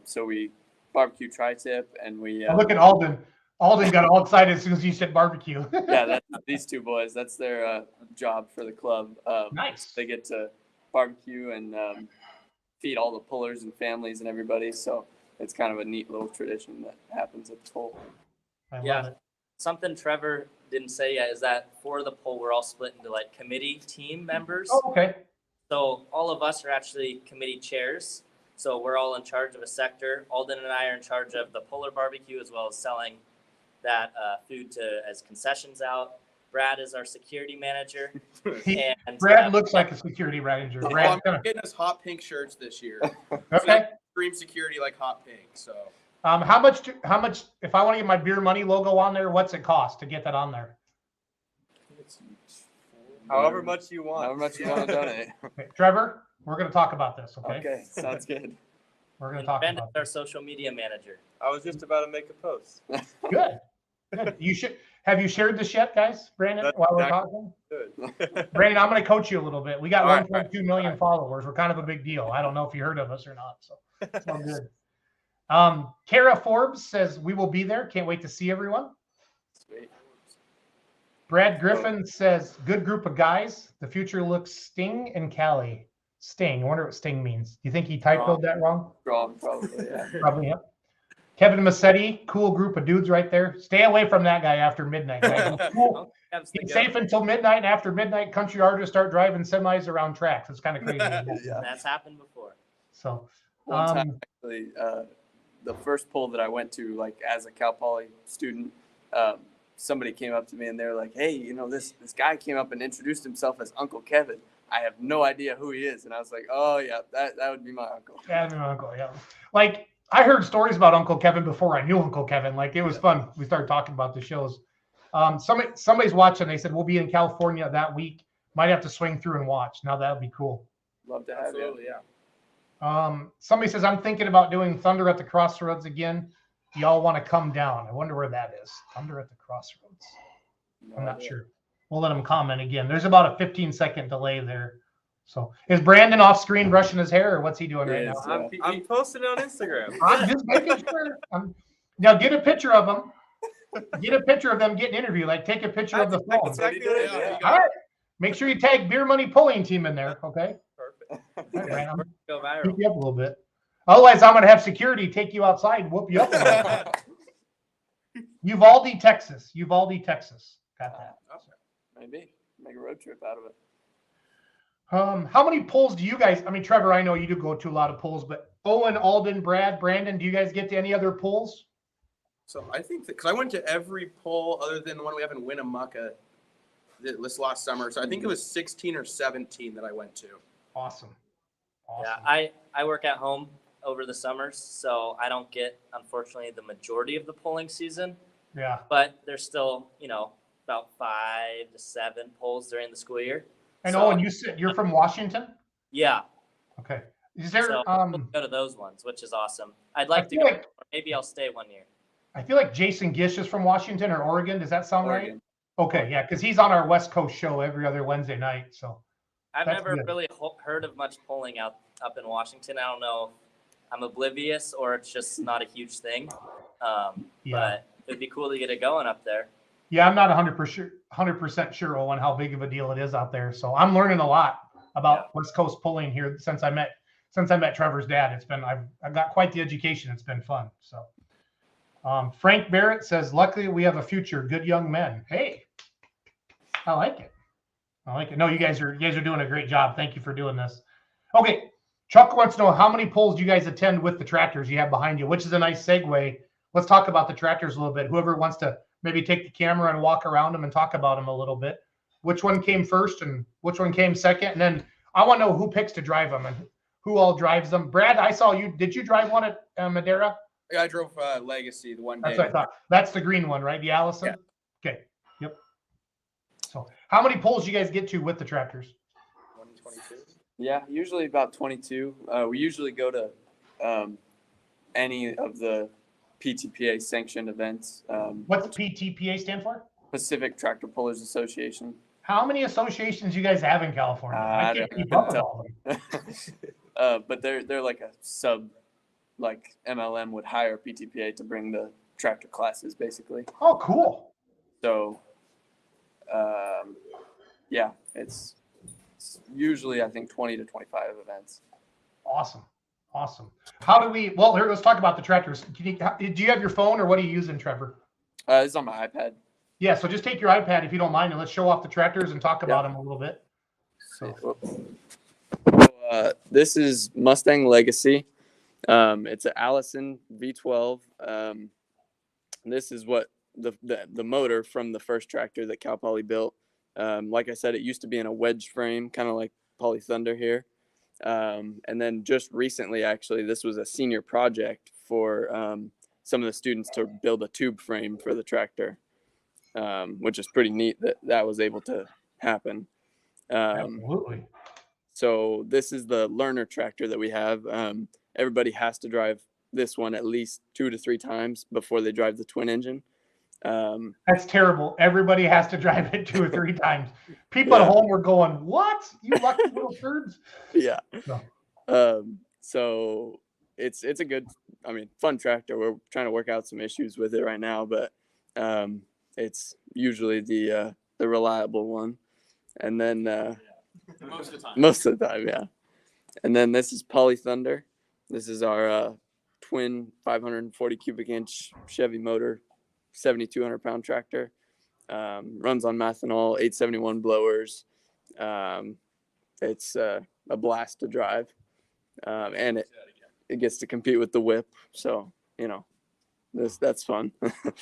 So we barbecue tri-tip and we Look at Alden. Alden got all excited as soon as you said barbecue. yeah, that's these two boys. That's their job for the club. Nice. They get to barbecue and feed all the pullers and families and everybody. So it's kind of a neat little tradition that happens at the pull. I love Yeah. it. Something Trevor didn't say yet is that for the poll, we're all split into like committee team members. Oh, okay. So all of us are actually committee chairs. So we're all in charge of a sector. Alden and I are in charge of the polar barbecue as well as selling that food as concessions out. Brad is our security manager. And Brad looks like a security manager. I'm Brad's gonna, getting us hot pink shirts this year. okay. Extreme security like hot pink. So How much, if I want to get my beer money logo on there, what's it cost to get that on there? However much you want. However much you want to donate. Okay, Trevor, we're going to talk about this, okay? Okay, sounds good. We're going to and talk Ben is about our this. social media manager. I was just about to make a post. Good. Good. Have you shared this yet, guys, Brandon, That's while we're exactly- talking? Good. Brandon, I'm going to coach you a little bit. We got All right, 1.2 million followers. We're kind of a big deal. I don't know if you heard of us or not, so it's all good. Kara Forbes says, we will be there. Can't wait to see everyone. Sweet. Brad Griffin says, good group of guys. The future looks Sting and Callie. Sting. I wonder what Sting means. Do you think he typoed that wrong? Wrong, probably, yeah. Probably, yep. Kevin Massetti, cool group of dudes right there. Stay away from that guy after midnight. Guys. Cool. Kev's the He's goat. safe until midnight, and after midnight, country artists start driving semis around tracks. It's kind of crazy. Yeah. That's happened before. So, One time, um, actually, the first poll that I went to, like as a Cal Poly student, somebody came up to me and they were like, "Hey, this guy came up and introduced himself as Uncle Kevin. I have no idea who he is." And I was like, "Oh yeah, that would be my uncle." yeah, my uncle, yeah. Like, I heard stories about Uncle Kevin before I knew Uncle Kevin. Like, it was fun. We started talking about the shows. Somebody's watching. They said, we'll be in California that week. Might have to swing through and watch. Now that would be cool. Love to have absolutely, yeah. Somebody says, I'm thinking about doing Thunder at the Crossroads again. Y'all want to come down? I wonder where that is. Thunder at the Crossroads. you. I'm not sure. We'll let him comment again. There's about a 15-second delay there. So is Brandon off screen brushing his hair, or what's he doing right He now? is. I'm posting on Instagram. I'm just making sure. Now get a picture of them. Get a picture of them getting interviewed. Like, take a picture of the phone. That's exactly what I did. All right. Make sure you tag Beer Money Pulling Team in there, okay? Perfect. All right, I'm Go keep viral. you up a little bit. Otherwise, I'm gonna have security take you outside, whoop you up. A little. Uvalde, Texas. Uvalde, Texas. Got that. Maybe make a road trip out of it. How many pulls do you guys? I mean, Trevor, I know you do go to a lot of pulls, but Owen, Alden, Brad, Brandon, do you guys get to any other pulls? So I think because I went to every poll other than the one we have in Winnemucca this last summer. So I think it was 16 or 17 that I went to. Awesome. Yeah, I work at home over the summers, so I don't get, unfortunately, the majority of the polling season. Yeah. But there's still, about 5 to 7 polls during the school year. And So- Owen, you're from Washington? Yeah, Okay. Is there so we'll go to those ones, which is awesome. I'd like to feel go. like- Maybe I'll stay one year. I feel like Jason Gish is from Washington or Oregon. Does that sound right? Oregon. Okay, yeah, because he's on our West Coast show every other Wednesday night. So I've That's never good. really heard of much polling up in Washington. I don't know if I'm oblivious or it's just not a huge thing. But it'd be cool to get it going up there. yeah, I'm not 100% sure, Owen, how big of a deal it is out there. So I'm learning a lot about West Coast pulling here since I met Trevor's dad. I've got quite the education. It's been fun. So Frank Barrett says, luckily we have a future, good young men. Hey, I like it. I like it. No, you guys are doing a great job. Thank you for doing this. Okay, Chuck wants to know how many pulls do you guys attend with the tractors you have behind you, which is a nice segue. Let's talk about the tractors a little bit. Whoever wants to maybe take the camera and walk around them and talk about them a little bit. Which one came first and which one came second? And then I want to know who picks to drive them and who all drives them. Brad, I saw you. Did you drive one at Madera? Yeah, I drove Legacy the one day. That's what I thought. That's the green one, right? The Allison? Yeah. Okay. Yep. So how many pulls you guys get to with the tractors? 122. Yeah, usually about 22. We usually go to any of the PTPA sanctioned events. What's PTPA stand for? Pacific Tractor Pullers Association. How many associations you guys have in California? I I can't don't keep know. up with all of them. But they're like a sub, like MLM would hire PTPA to bring the tractor classes basically. Oh, cool. So, yeah, it's usually I think 20 to 25 events. Awesome. How do we, well, here, let's talk about the tractors. Do you have your phone or what are you using, Trevor? It's on my iPad. Yeah, so just take your iPad if you don't mind and let's show off the tractors and talk about them a little bit. So, This is Mustang Legacy. It's an Allison V12. This is what the motor from the first tractor that Cal Poly built. Like I said, it used to be in a wedge frame, kind of like Poly Thunder here. And then just recently, actually, this was a senior project for some of the students to build a tube frame for the tractor, which is pretty neat that was able to happen. absolutely. So this is the learner tractor that we have. Everybody has to drive this one at least 2 to 3 times before they drive the twin engine. That's terrible. Everybody has to drive it 2 or 3 times. People Yeah. at home were going, what? You lucky little turds? Yeah. No. So it's a good, fun tractor. We're trying to work out some issues with it right now, but it's usually the reliable one. And then most of the time, yeah. And then this is Poly Thunder. This is our twin 540 cubic inch Chevy motor, 7,200 pound tractor. Runs on methanol, 871 blowers. It's a blast to drive, and it gets to compete with the whip. So that's fun.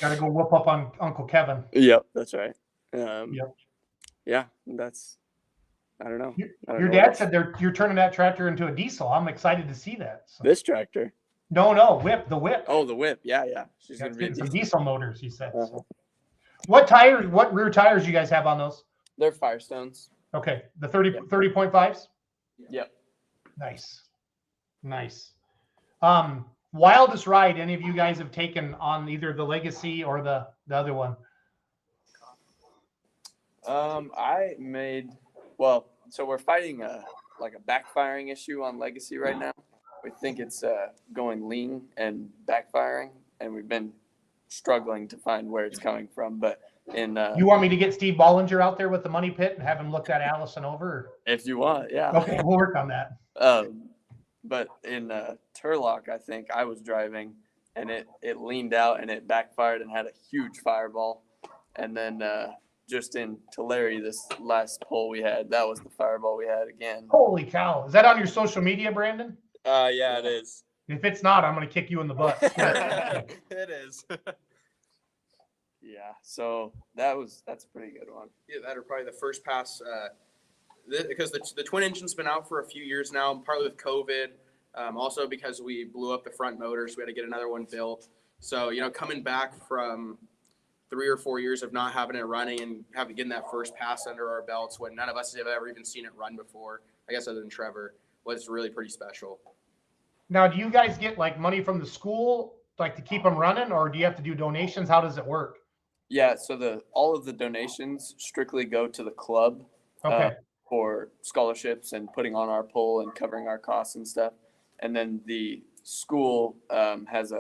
Got to go whoop up on Uncle Kevin. Yep, that's right. Yep. Yeah, that's. I don't know. Your dad said you're turning that tractor into a diesel. I'm excited to see that. So. This tractor. No, the whip. Oh, the whip. Yeah. She's That's gonna be a getting some diesel. diesel motors, he said. Uh-huh. So. What rear tires you guys have on those? They're Firestones. Okay, the 30.5s? Yep. Nice. Wildest ride any of you guys have taken on either the Legacy or the other one? So we're fighting a backfiring issue on Legacy right now. We think it's going lean and backfiring, and we've been struggling to find where it's coming from. But You want me to get Steve Bollinger out there with the money pit and have him look that Allison over? if you want, yeah. Okay, we'll work on that. But in Turlock, I think I was driving, and it leaned out and it backfired and had a huge fireball. And then just in Tulare, this last pull we had, that was the fireball we had again. Holy cow. Is that on your social media, Brandon? Yeah, it is. If it's not, I'm going to kick you in the butt. It is. Yeah, so that's a pretty good one. Yeah, that are probably the first pass. Because the twin engine's been out for a few years now, partly with COVID. Also because we blew up the front motor, so we had to get another one built. So, coming back from 3 or 4 years of not having it running and getting that first pass under our belts when none of us have ever even seen it run before, I guess other than Trevor, was really pretty special. Now, do you guys get like money from the school, like to keep them running, or do you have to do donations? How does it work? Yeah, so all of the donations strictly go to the club Okay. for scholarships and putting on our pull and covering our costs and stuff. And then the school has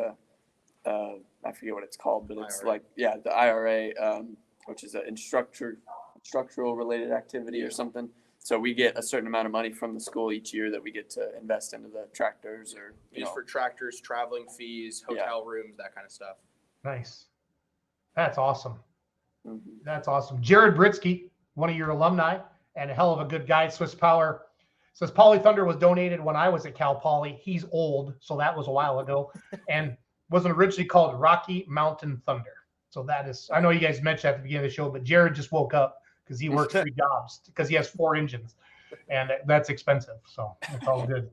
I forget what it's called, but it's IRA. the IRA, which is an instructional related activity or something. So we get a certain amount of money from the school each year that we get to invest into the tractors or Used for tractors, traveling fees, hotel rooms, that kind of stuff. Nice. That's awesome. Mhm. That's awesome. Jared Britsky one of your alumni and a hell of a good guy. Swiss Power says Poly Thunder was donated when I was at Cal Poly. He's old, so that was a while ago, and wasn't originally called Rocky Mountain Thunder. So that is, I know you guys mentioned at the beginning of the show, but Jared just woke up because he works 3 jobs because he has 4 engines, and that's expensive. So it's all good.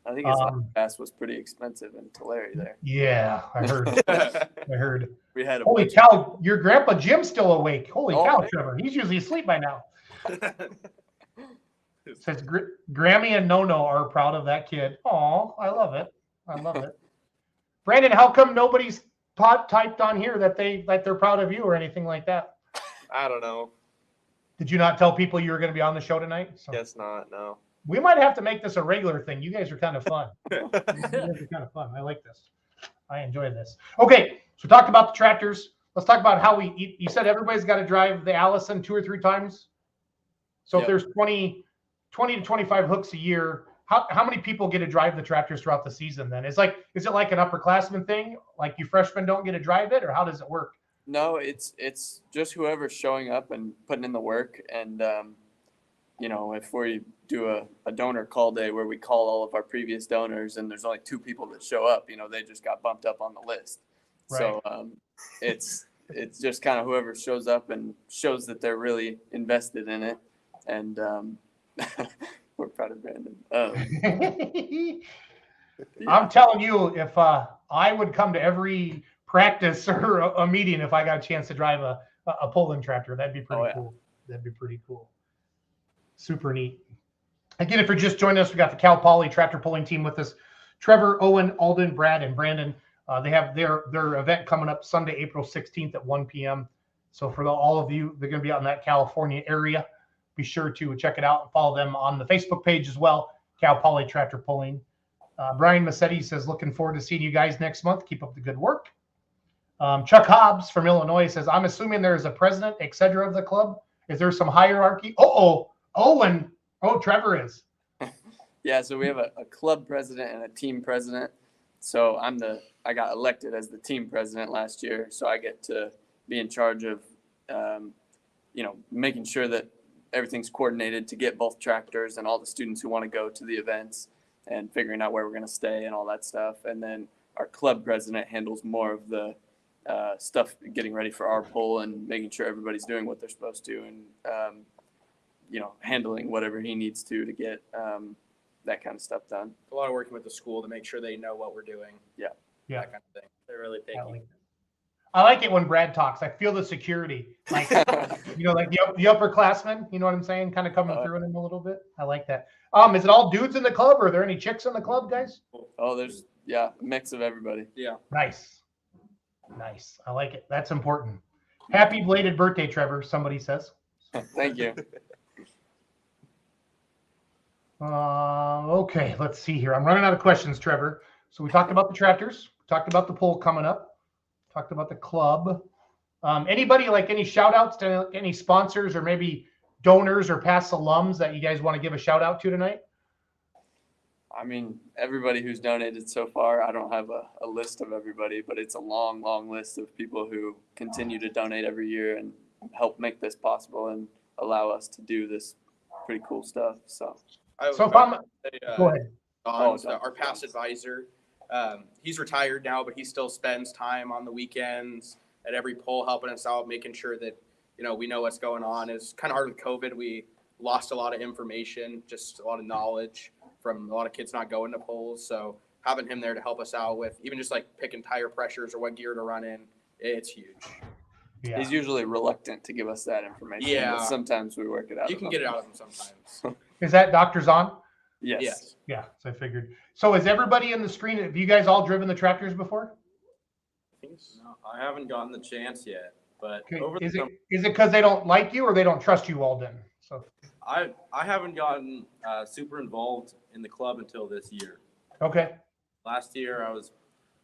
I think his pass was pretty expensive in Tulare there. Yeah, I heard. I heard. We had a Holy bunch cow, your grandpa Jim's still awake. Holy Oh, cow, man. Trevor. He's usually asleep by now. Says Grammy and Nono are proud of that kid. Oh, I love it. I love it. Brandon, how come nobody's typed on here that they're proud of you or anything like that? I don't know. Did you not tell people you were going to be on the show tonight? So Guess not. No. we might have to make this a regular thing. You guys are kind of fun. You guys are kind of fun. I like this. I enjoy this. Okay, so we talked about the tractors. Let's talk about how we eat. You said everybody's got to drive the Allison 2 or 3 times. So if Yep. there's 20 to 25 hooks a year, how many people get to drive the tractors throughout the season then? Is it like an upperclassman thing? Like you freshmen don't get to drive it, or how does it work? No, it's just whoever's showing up and putting in the work. And, if we do a donor call day where we call all of our previous donors and there's only 2 people that show up, they just got bumped up on the list. Right. So it's just kind of whoever shows up and shows that they're really invested in it. And we're proud of Brandon. I'm telling you, if I would come to every practice or a meeting if I got a chance to drive a pulling tractor, that'd be pretty cool. That'd be pretty cool. Super neat. Again, if you're just joining us, we got the Cal Poly tractor pulling team with us. Trevor, Owen, Alden, Brad, and Brandon. They have their event coming up Sunday, April 16th at 1 p.m. So for all of you, they're going to be out in that California area. Be sure to check it out and follow them on the Facebook page as well, Cal Poly Tractor Pulling. Brian Massetti says, looking forward to seeing you guys next month. Keep up the good work. Chuck Hobbs from Illinois says, I'm assuming there is a president, etc. of the club. Is there some hierarchy? Owen. Oh, Trevor is. Yeah, so we have a club president and a team president. So I got elected as the team president last year. So I get to be in charge of, making sure that everything's coordinated to get both tractors and all the students who want to go to the events and figuring out where we're going to stay and all that stuff. And then our club president handles more of the stuff, getting ready for our pull and making sure everybody's doing what they're supposed to and, handling whatever he needs to get that kind of stuff done. A lot of working with the school to make sure they know what we're doing. Yeah. That kind of thing. They're really picky. I like it when Brad talks. I feel the security, like like the upperclassmen. You know what I'm saying? Kind of coming through in him a little bit. I like that. Is it all dudes in the club, or are there any chicks in the club, guys? Oh, there's a mix of everybody. Yeah. Nice. I like it. That's important. Happy belated birthday, Trevor. Somebody says. Thank you. Okay, let's see here. I'm running out of questions, Trevor. So we talked about the tractors. We talked about the poll coming up. Talked about the club. Anybody like any shout outs to any sponsors or maybe donors or past alums that you guys want to give a shout out to tonight? I mean, everybody who's donated so far, I don't have a list of everybody, but it's a long, long list of people who continue to donate every year and help make this possible and allow us to do this pretty cool stuff. So So if I'm, go ahead. Don's our past advisor. He's retired now, but he still spends time on the weekends at every poll helping us out, making sure that, we know what's going on. It's kind of hard with COVID. We lost a lot of information, just a lot of knowledge from a lot of kids not going to polls. So having him there to help us out with even just like picking tire pressures or what gear to run in, it's huge. Yeah. he's usually reluctant to give us that information. Yeah. But sometimes we work it out. You can get it out of him sometimes. Is that Dr. Zahn? Yes. Yes. Yeah, so I figured. So is everybody in the screen? Have you guys all driven the tractors before? No, I haven't gotten the chance yet, but Okay. over Is the it because they don't like you or they don't trust you, Alden? So I haven't gotten super involved in the club until this year. okay. Last year I was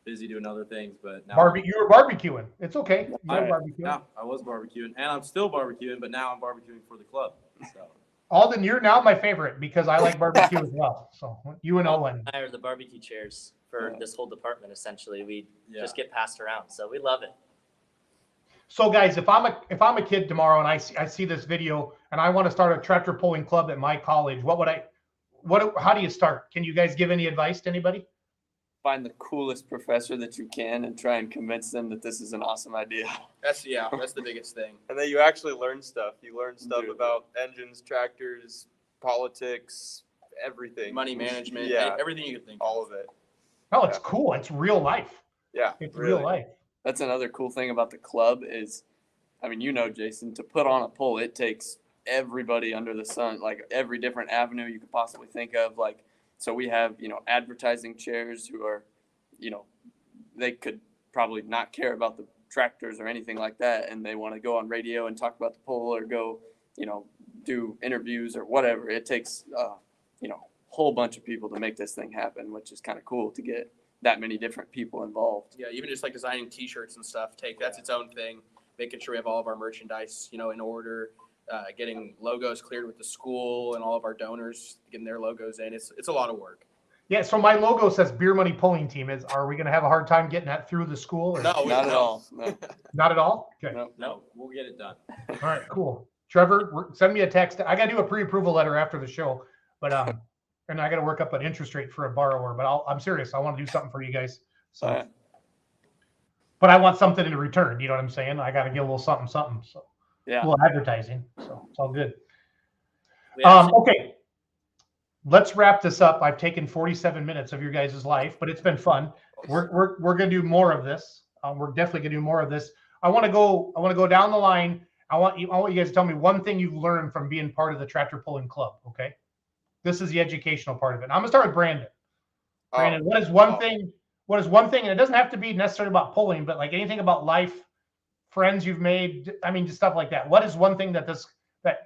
busy doing other things, but now You were barbecuing. It's okay. You were barbecuing. yeah, I was barbecuing, and I'm still barbecuing, but now I'm barbecuing for the club. So Alden, you're now my favorite because I like barbecue as well. So you and Owen. I are the barbecue chairs for this whole department. Essentially, we yeah, just get passed around, so we love it. So guys, if I'm a kid tomorrow and I see this video and I want to start a tractor pulling club at my college, how do you start? Can you guys give any advice to anybody? Find the coolest professor that you can and try and convince them that this is an awesome idea. That's the biggest thing. And then you actually learn stuff. You learn stuff Dude. about engines, tractors, politics, everything. Money management, Yeah. everything you could think. All of it. Oh, it's cool. It's real life. Yeah. It's really. real life. That's another cool thing about the club is, I mean, Jason, to put on a pull, it takes everybody under the sun, like every different avenue you could possibly think of. Like, so we have, advertising chairs who are, they could probably not care about the tractors or anything like that. And they want to go on radio and talk about the pull or go, do interviews or whatever. It takes, whole bunch of people to make this thing happen, which is kind of cool to get that many different people involved. Yeah, even just like designing T-shirts and stuff. That's its own thing. Making sure we have all of our merchandise, in order. Getting logos cleared with the school and all of our donors getting their logos in. It's a lot of work. Yeah. So my logo says Beer Money Pulling Team. Are we going to have a hard time getting that through the school? Or? No, Not at all. No. Not at all. Okay. No. No, we'll get it done. All right. Cool. Trevor, send me a text. I got to do a pre-approval letter after the show, but and I got to work up an interest rate for a borrower. But I'm serious. I want to do something for you guys. So. All right. But I want something in return. You know what I'm saying? I got to get a little something. So Yeah. a little advertising. So it's all good. We actually- Okay. Let's wrap this up. I've taken 47 minutes of your guys' life, but it's been fun. We're going to do more of this. We're definitely going to do more of this. I want to go down the line. I want you guys to tell me one thing you've learned from being part of the tractor pulling club. Okay. This is the educational part of it. I'm gonna start with Brandon. Brandon, what is one thing? What is one thing? And it doesn't have to be necessarily about pulling, but like anything about life, friends you've made. I mean, just stuff like that. What is one thing that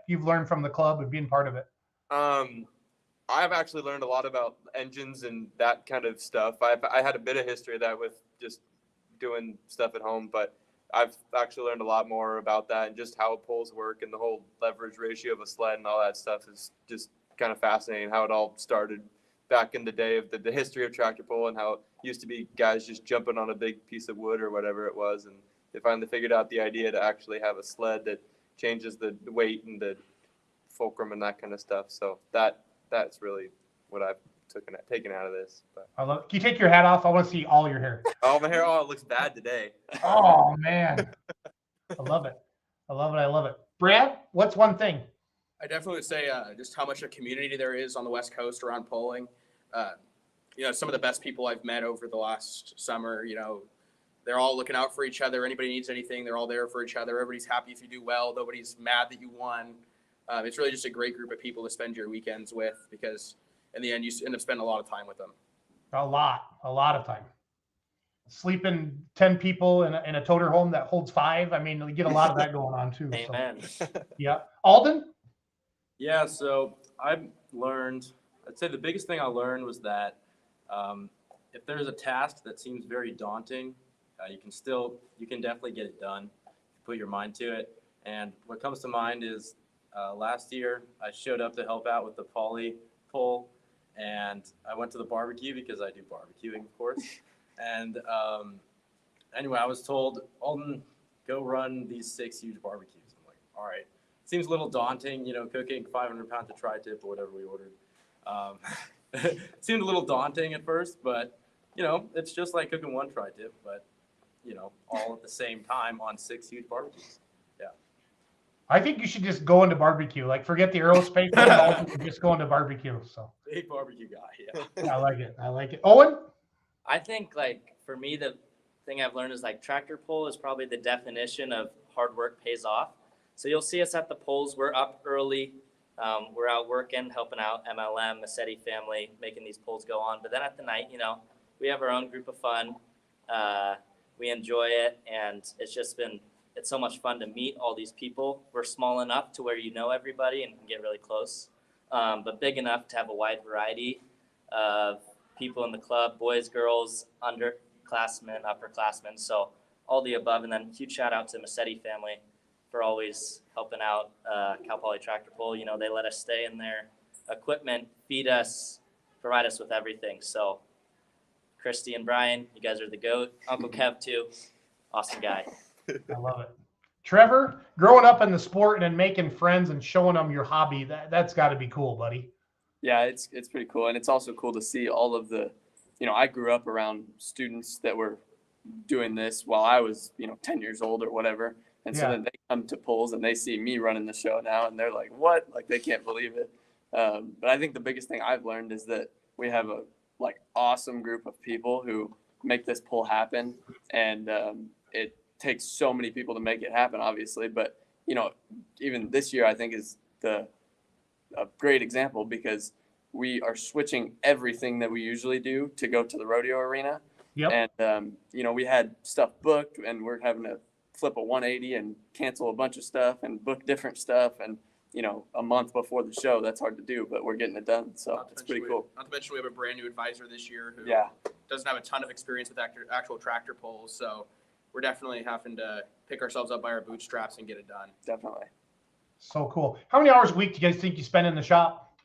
you've learned from the club and being part of it? I've actually learned a lot about engines and that kind of stuff. I had a bit of history of that with just doing stuff at home, but I've actually learned a lot more about that and just how pulls work and the whole leverage ratio of a sled and all that stuff is just kind of fascinating. How it all started back in the day of the history of tractor pull and how it used to be guys just jumping on a big piece of wood or whatever it was, and they finally figured out the idea to actually have a sled that changes the weight and the fulcrum and that kind of stuff. So that's really what I've taken out of this. But. I love. Can you take your hat off? I want to see all your hair. Oh, my hair! Oh, it looks bad today. Oh man, I love it. I love it. Brad, what's one thing? I definitely would say just how much a community there is on the West Coast around polling. Some of the best people I've met over the last summer, they're all looking out for each other. Anybody needs anything, they're all there for each other. Everybody's happy if you do well. Nobody's mad that you won. It's really just a great group of people to spend your weekends with because in the end, you end up spending a lot of time with them. A lot of time. Sleeping 10 people in a toter home that holds 5. I mean, you get a lot of that going on too. Amen. So, yeah. Alden? Yeah, so I'd say the biggest thing I learned was that if there's a task that seems very daunting, you can definitely get it done. Put your mind to it. And what comes to mind is last year I showed up to help out with the poly pull, and I went to the barbecue because I do barbecuing, of course. And anyway, I was told, Alden, go run these 6 huge barbecues. I'm like, all right. Seems a little daunting, cooking 500 pounds of tri-tip or whatever we ordered. It seemed a little daunting at first, but, it's just like cooking one tri-tip, but, all at the same time on 6 huge barbecues. Yeah. I think you should just go into barbecue. Like, forget the aerospace and just go into barbecue. So Big barbecue guy, yeah. I like it. Owen? I think for me, the thing I've learned is tractor pull is probably the definition of hard work pays off. So you'll see us at the polls. We're up early. We're out working, helping out MLM, Massetti family, making these polls go on. But then at the night, we have our own group of fun. We enjoy it, and it's so much fun to meet all these people. We're small enough to where everybody and can get really close, but big enough to have a wide variety of people in the club, boys, girls, underclassmen, upperclassmen, so all the above. And then huge shout out to Massetti family for always helping out Cal Poly Tractor Pull. They let us stay in their equipment, feed us, provide us with everything. So Christy and Brian, you guys are the GOAT. Uncle Kev too, awesome guy. I love it. Trevor, growing up in the sport and then making friends and showing them your hobby, that's got to be cool, buddy. Yeah, it's pretty cool, and it's also cool to see all of the, I grew up around students that were doing this while I was 10 years old or whatever, and so Yeah. then they come to polls and they see me running the show now, and they're like, "What?" Like they can't believe it. But I think the biggest thing I've learned is that we have a awesome group of people who make this poll happen, and it takes so many people to make it happen, obviously. But even this year, I think is a great example because we are switching everything that we usually do to go to the rodeo arena. Yep. And we had stuff booked, and we're having to flip a 180 and cancel a bunch of stuff and book different stuff, and a month before the show, that's hard to do, but we're getting it done, so it's pretty cool. Not to mention we have a brand new advisor this year who Yeah, doesn't have a ton of experience with actual tractor pulls, so we're definitely having to pick ourselves up by our bootstraps and get it done. definitely. So cool. How many hours a week do you guys think you spend in the shop?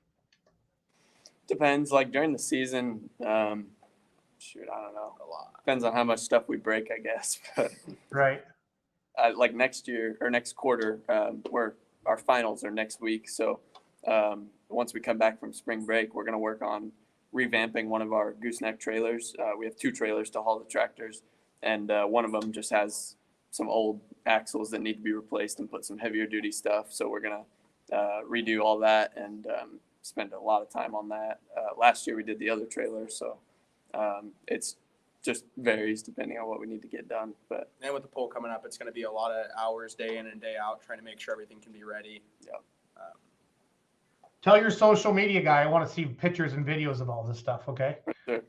Depends. Like during the season, shoot, I don't know. A lot. Depends on how much stuff we break, I guess. But Right. like next year or next quarter, our finals are next week. So once we come back from spring break, we're going to work on revamping one of our gooseneck trailers. We have 2 trailers to haul the tractors, and one of them just has some old axles that need to be replaced and put some heavier duty stuff. So we're going to redo all that and spend a lot of time on that. Last year we did the other trailer, so it's just varies depending on what we need to get done. But And with the poll coming up, it's going to be a lot of hours day in and day out trying to make sure everything can be ready. yeah, Tell your social media guy I want to see pictures and videos of all this stuff, okay? sure.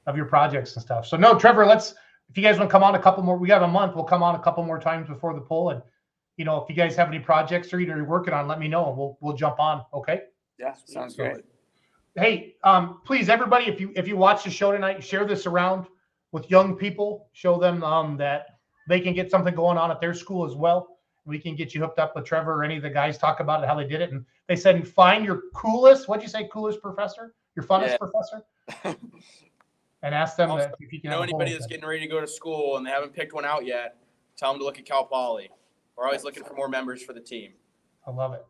Of your projects and stuff. So no, Trevor, if you guys want to come on a couple more, we have a month, we'll come on a couple more times before the poll. And, if you guys have any projects or you're working on, let me know and we'll jump on, okay? Yeah, sounds great. Hey, please, everybody, if you watch the show tonight, share this around with young people. Show them that they can get something going on at their school as well. We can get you hooked up with Trevor or any of the guys, talk about it, how they did it. And they said, find your coolest, what'd you say, coolest professor? Your funnest Yeah. professor? And ask them Also, if you can You know have a anybody poll. that's getting ready to go to school and they haven't picked one out yet, tell them to look at Cal Poly. We're always looking for more members for the team. I love it.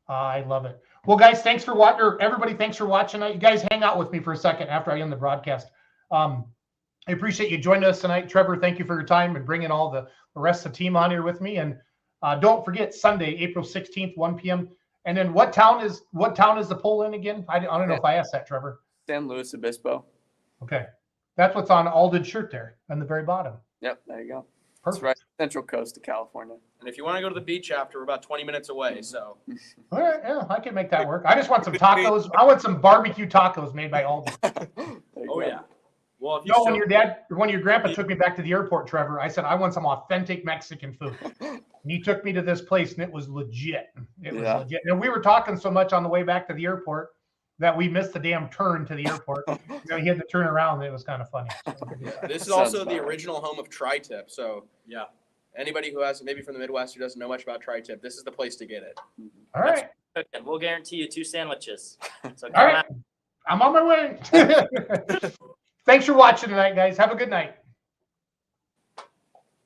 I love it. Well, guys, thanks for watching. Everybody, thanks for watching. You guys hang out with me for a second after I end the broadcast. I appreciate you joining us tonight. Trevor, thank you for your time and bringing all the rest of the team on here with me. And don't forget, Sunday, April 16th, 1 p.m. And then what town is the poll in again? I don't know if I asked that, Trevor. San Luis Obispo. Okay. That's what's on Alden's shirt there on the very bottom. Yep, there you go. Perfect. It's right central coast of California. And if you want to go to the beach after, we're about 20 minutes away. So All right, yeah, I can make that work. I just want some tacos. I want some barbecue tacos made by Alden. There you go. yeah. Well, if you No, when your grandpa took me back to the airport, Trevor, I said, I want some authentic Mexican food. And he took me to this place and it was legit. It was Yeah. legit. And we were talking so much on the way back to the airport that we missed the damn turn to the airport. He had to turn around and it was kind of funny. this is Sounds also the fun. original home of Tri-Tip. So Yeah. anybody who has maybe from the Midwest who doesn't know much about Tri-Tip, this is the place to get it. All right. Cooking. We'll guarantee you 2 sandwiches. So All come right. out. I'm on my way. Thanks for watching tonight, guys. Have a good night.